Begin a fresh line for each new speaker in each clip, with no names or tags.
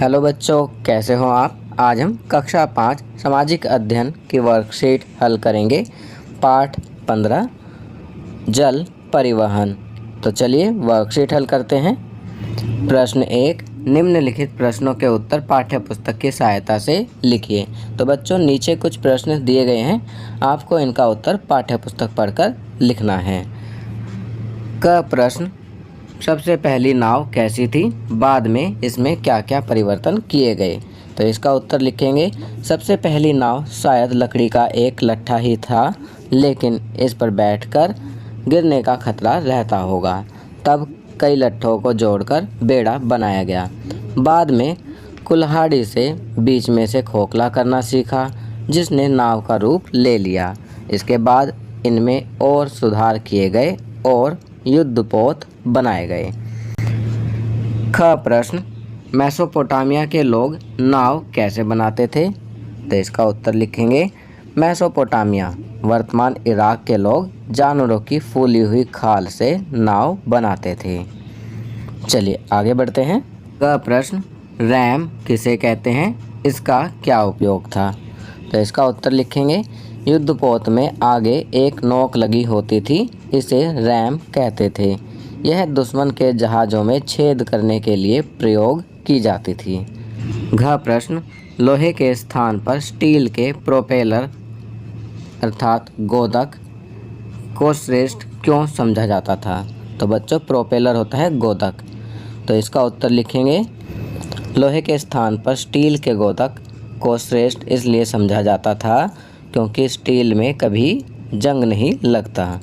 Hello बच्चों, कैसे हो आप। आज हम कक्षा 5 सामाजिक अध्ययन की वर्कशीट हल करेंगे। पाठ 15 जल परिवहन। तो चलिए वर्कशीट हल करते हैं। प्रश्न 1, निम्नलिखित प्रश्नों के उत्तर पाठ्यपुस्तक की सहायता से लिखिए। तो बच्चों नीचे कुछ प्रश्न दिए गए हैं, आपको इनका उत्तर पाठ्यपुस्तक पढ़कर लिखना है। क प्रश्न, सबसे पहली नाव कैसी थी, बाद में इसमें क्या क्या परिवर्तन किए गए। तो इसका उत्तर लिखेंगे, सबसे पहली नाव शायद लकड़ी का एक लट्ठा ही था, लेकिन इस पर बैठकर गिरने का खतरा रहता होगा। तब कई लट्ठों को जोड़कर बेड़ा बनाया गया। बाद में कुल्हाड़ी से बीच में से खोखला करना सीखा, जिसने नाव का रूप ले लिया। इसके बाद इनमें और सुधार किए गए और युद्धपोत बनाए गए। ख प्रश्न, मेसोपोटामिया के लोग नाव कैसे बनाते थे। तो इसका उत्तर लिखेंगे, मेसोपोटामिया वर्तमान इराक के लोग जानवरों की फूली हुई खाल से नाव बनाते थे। चलिए आगे बढ़ते हैं। क प्रश्न, रैम किसे कहते हैं, इसका क्या उपयोग था। तो इसका उत्तर लिखेंगे, युद्धपोत में आगे एक नोक लगी होती थी, इसे रैम कहते थे। यह दुश्मन के जहाज़ों में छेद करने के लिए प्रयोग की जाती थी। घ प्रश्न, लोहे के स्थान पर स्टील के प्रोपेलर अर्थात गोदक को श्रेष्ठ क्यों समझा जाता था। तो बच्चों प्रोपेलर होता है गोदक। तो इसका उत्तर लिखेंगे, लोहे के स्थान पर स्टील के गोदक को श्रेष्ठ इसलिए समझा जाता था क्योंकि स्टील में कभी जंग नहीं लगता।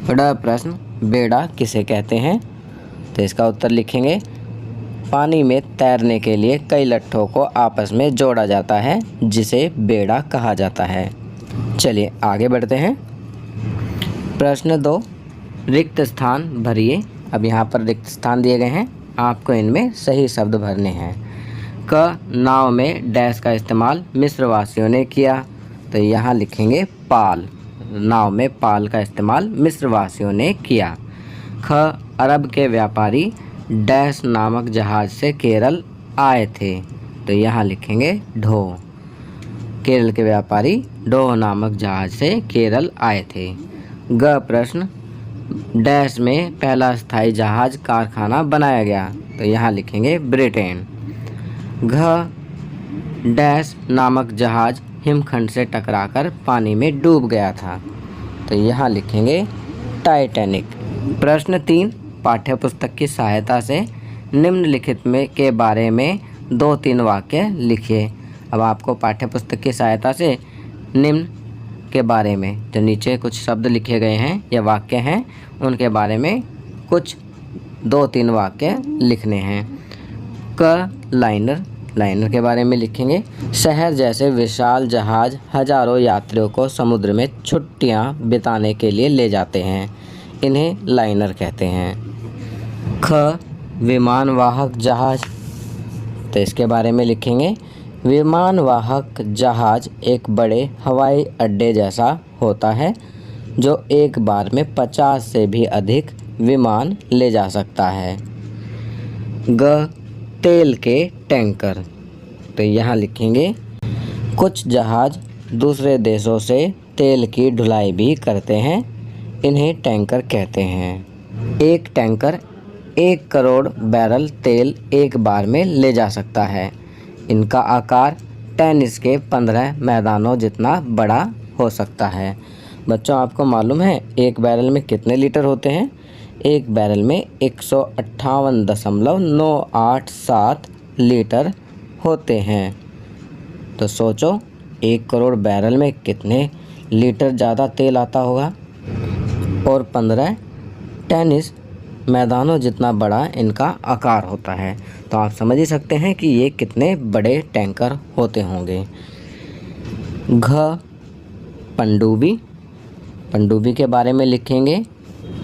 ड प्रश्न, बेड़ा किसे कहते हैं। तो इसका उत्तर लिखेंगे, पानी में तैरने के लिए कई लट्ठों को आपस में जोड़ा जाता है, जिसे बेड़ा कहा जाता है। चलिए आगे बढ़ते हैं। प्रश्न 2, रिक्त स्थान भरिए। अब यहाँ पर रिक्त स्थान दिए गए हैं, आपको इनमें सही शब्द भरने हैं। क, नाव में डैश का इस्तेमाल मिस्रवासियों ने किया। तो यहाँ लिखेंगे पाल, नाव में पाल का इस्तेमाल मिस्रवासियों ने किया। ख, अरब के व्यापारी डैश नामक जहाज से केरल आए थे। तो यहाँ लिखेंगे ढो, केरल के व्यापारी ढो नामक जहाज से केरल आए थे। ग प्रश्न, डैश में पहला स्थायी जहाज कारखाना बनाया गया। तो यहाँ लिखेंगे ब्रिटेन। घ, डैश नामक जहाज हिमखंड से टकराकर पानी में डूब गया था। तो यहाँ लिखेंगे टाइटैनिक। प्रश्न 3, पाठ्यपुस्तक की सहायता से निम्नलिखित में के बारे में 2-3 वाक्य लिखिए। अब आपको पाठ्यपुस्तक की सहायता से निम्न के बारे में जो नीचे कुछ शब्द लिखे गए हैं या वाक्य हैं, उनके बारे में कुछ 2-3 वाक्य लिखने हैं। क, लाइनर, लाइनर के बारे में लिखेंगे, शहर जैसे विशाल जहाज हजारों यात्रियों को समुद्र में छुट्टियां बिताने के लिए ले जाते हैं, इन्हें लाइनर कहते हैं। ख, विमान वाहक जहाज। तो इसके बारे में लिखेंगे, विमान वाहक जहाज एक बड़े हवाई अड्डे जैसा होता है, जो एक बार में 50 से भी अधिक विमान ले जा सकता है। ग, तेल के टैंकर। तो यहाँ लिखेंगे, कुछ जहाज दूसरे देशों से तेल की ढुलाई भी करते हैं, इन्हें टैंकर कहते हैं। एक टैंकर 1 करोड़ बैरल तेल एक बार में ले जा सकता है। इनका आकार टेनिस के 15 मैदानों जितना बड़ा हो सकता है। बच्चों आपको मालूम है एक बैरल में कितने लीटर होते हैं। एक बैरल में 158.987 लीटर होते हैं। तो सोचो 1 करोड़ बैरल में कितने लीटर ज़्यादा तेल आता होगा, और 15 टेनिस मैदानों जितना बड़ा इनका आकार होता है। तो आप समझ ही सकते हैं कि ये कितने बड़े टैंकर होते होंगे। घ, पनडुब्बी। पनडुब्बी के बारे में लिखेंगे,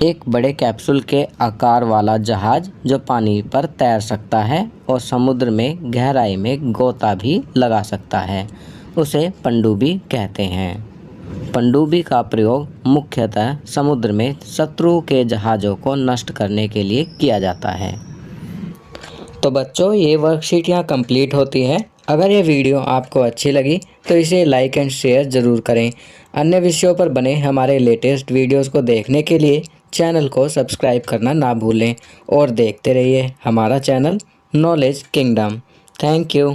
एक बड़े कैप्सूल के आकार वाला जहाज जो पानी पर तैर सकता है और समुद्र में गहराई में गोता भी लगा सकता है, उसे पनडुब्बी कहते हैं। पनडुब्बी का प्रयोग मुख्यतः समुद्र में शत्रु के जहाज़ों को नष्ट करने के लिए किया जाता है। तो बच्चों ये वर्कशीट यहाँ कंप्लीट होती है। अगर ये वीडियो आपको अच्छी लगी तो इसे लाइक एंड शेयर ज़रूर करें। अन्य विषयों पर बने हमारे लेटेस्ट वीडियोस को देखने के लिए चैनल को सब्सक्राइब करना ना भूलें और देखते रहिए हमारा channel knowledge kingdom. Thank you.